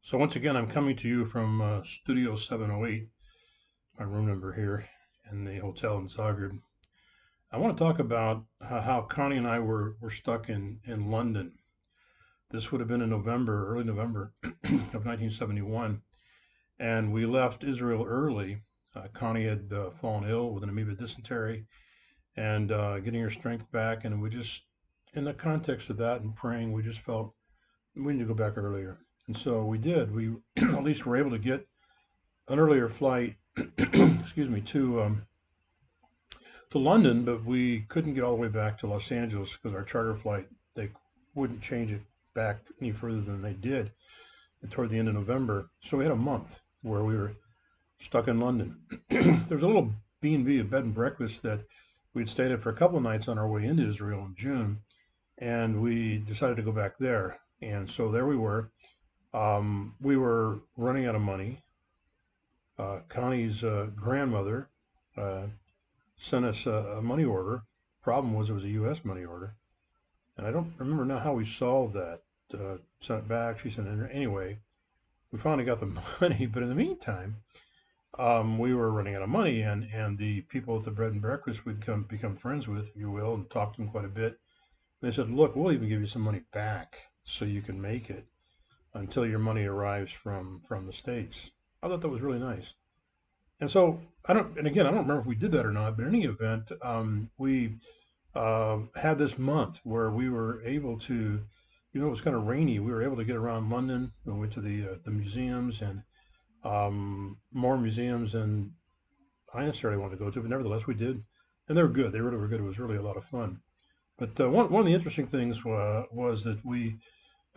So once again, I'm coming to you from Studio 708, my room number here in the hotel in Zagreb. I want to talk about how Connie and I were stuck in London. This would have been in November, early November of 1971, and we left Israel early. Connie had fallen ill with an amoeba dysentery and getting her strength back, and we just, in the context of that and praying, we just felt we need to go back earlier. And so we did. We at least were able to get an earlier flight, excuse me, to London, but we couldn't get all the way back to Los Angeles because our charter flight they wouldn't change it back any further than they did toward the end of November. So we had a month where we were stuck in London. There was a little B&B, a bed and breakfast that we'd stayed at for a couple of nights on our way into Israel in June, and we decided to go back there. And so there we were. We were running out of money. Connie's grandmother uh, sent us a money order. Problem was it was a U.S. money order, and I don't remember now how we solved that. Sent it back. She sent it anyway. We finally got the money, but in the meantime, we were running out of money, and the people at the bread and breakfast we'd become friends with, if you will, and talked to them quite a bit. And they said, "Look, we'll even give you some money back so you can make it until your money arrives from the States." I thought that was really nice. And so I don't, and again, I don't remember if we did that or not, but in any event, we had this month where we were able to, even though it was kind of rainy, we were able to get around London. We went to the museums and more museums than I necessarily wanted to go to, but nevertheless we did, and they were good. They really were good. It was really a lot of fun. But one of the interesting things was that we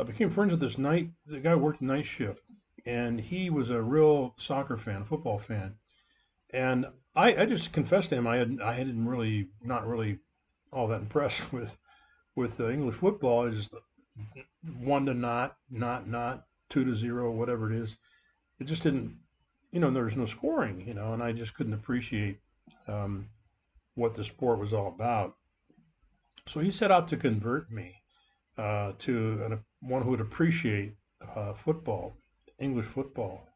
became friends with this night. The guy worked night shift, and he was a real soccer fan, football fan. And I just confessed to him I hadn't really not really all that impressed with English football. I just one to not 2-0, whatever it is. It just didn't, there was no scoring, and I just couldn't appreciate um, what the sport was all about. So he set out to convert me to one who would appreciate football, English football,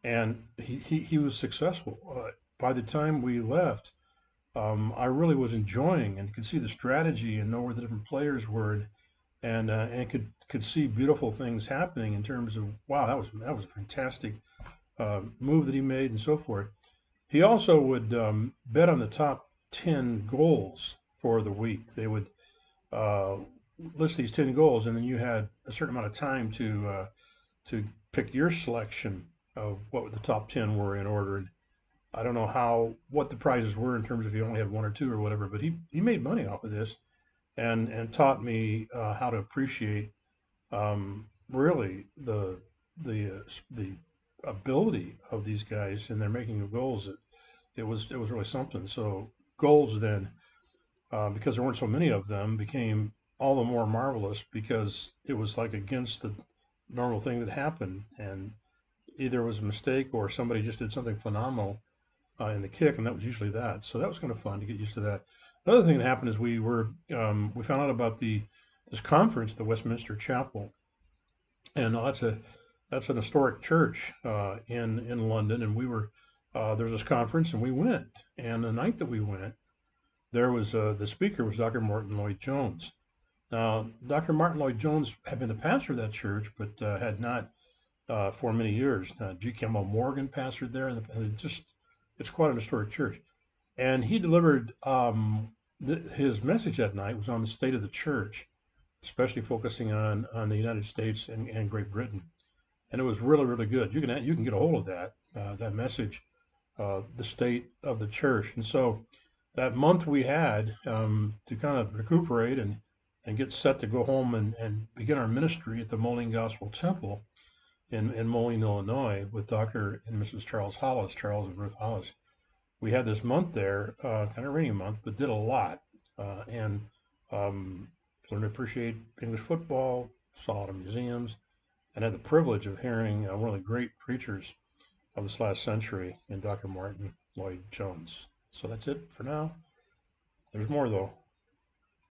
and he was successful. By the time we left, I really was enjoying and could see the strategy and know where the different players were, and could see beautiful things happening in terms of wow, that was a fantastic move that he made and so forth. He also would bet on the top 10 goals for the week. They would uh, list these 10 goals, and then you had a certain amount of time to pick your selection of what the top 10 were in order. And I don't know what the prizes were in terms of you only had one or two or whatever, but he made money off of this and taught me how to appreciate really the ability of these guys and their making of goals. It was really something. So goals then, because there weren't so many of them, became all the more marvelous because it was like against the normal thing that happened, and either it was a mistake or somebody just did something phenomenal in the kick, and that was usually that. So that was kind of fun to get used to that. Another thing that happened is we found out about this conference at the Westminster Chapel, and that's an historic church in London, and there was this conference, and we went. And the night that we went, there was the speaker was Dr. Martin Lloyd Jones. Now, Dr. Martin Lloyd Jones had been the pastor of that church, but had not for many years. G. Campbell Morgan pastored there, and it's quite an historic church. And he delivered his message that night was on the state of the church, especially focusing on the United States and Great Britain. And it was really really good. You can get a hold of that message, the state of the church. And so that month we had to kind of recuperate and get set to go home and begin our ministry at the Moline Gospel Temple in Moline, Illinois, with Dr. and Mrs. Charles Hollis, Charles and Ruth Hollis. We had this month there, kind of rainy month, but did a lot and um, learned to appreciate English football, saw a lot of museums, and had the privilege of hearing one of the great preachers of this last century in Dr. Martin Lloyd Jones. So that's it for now. There's more though.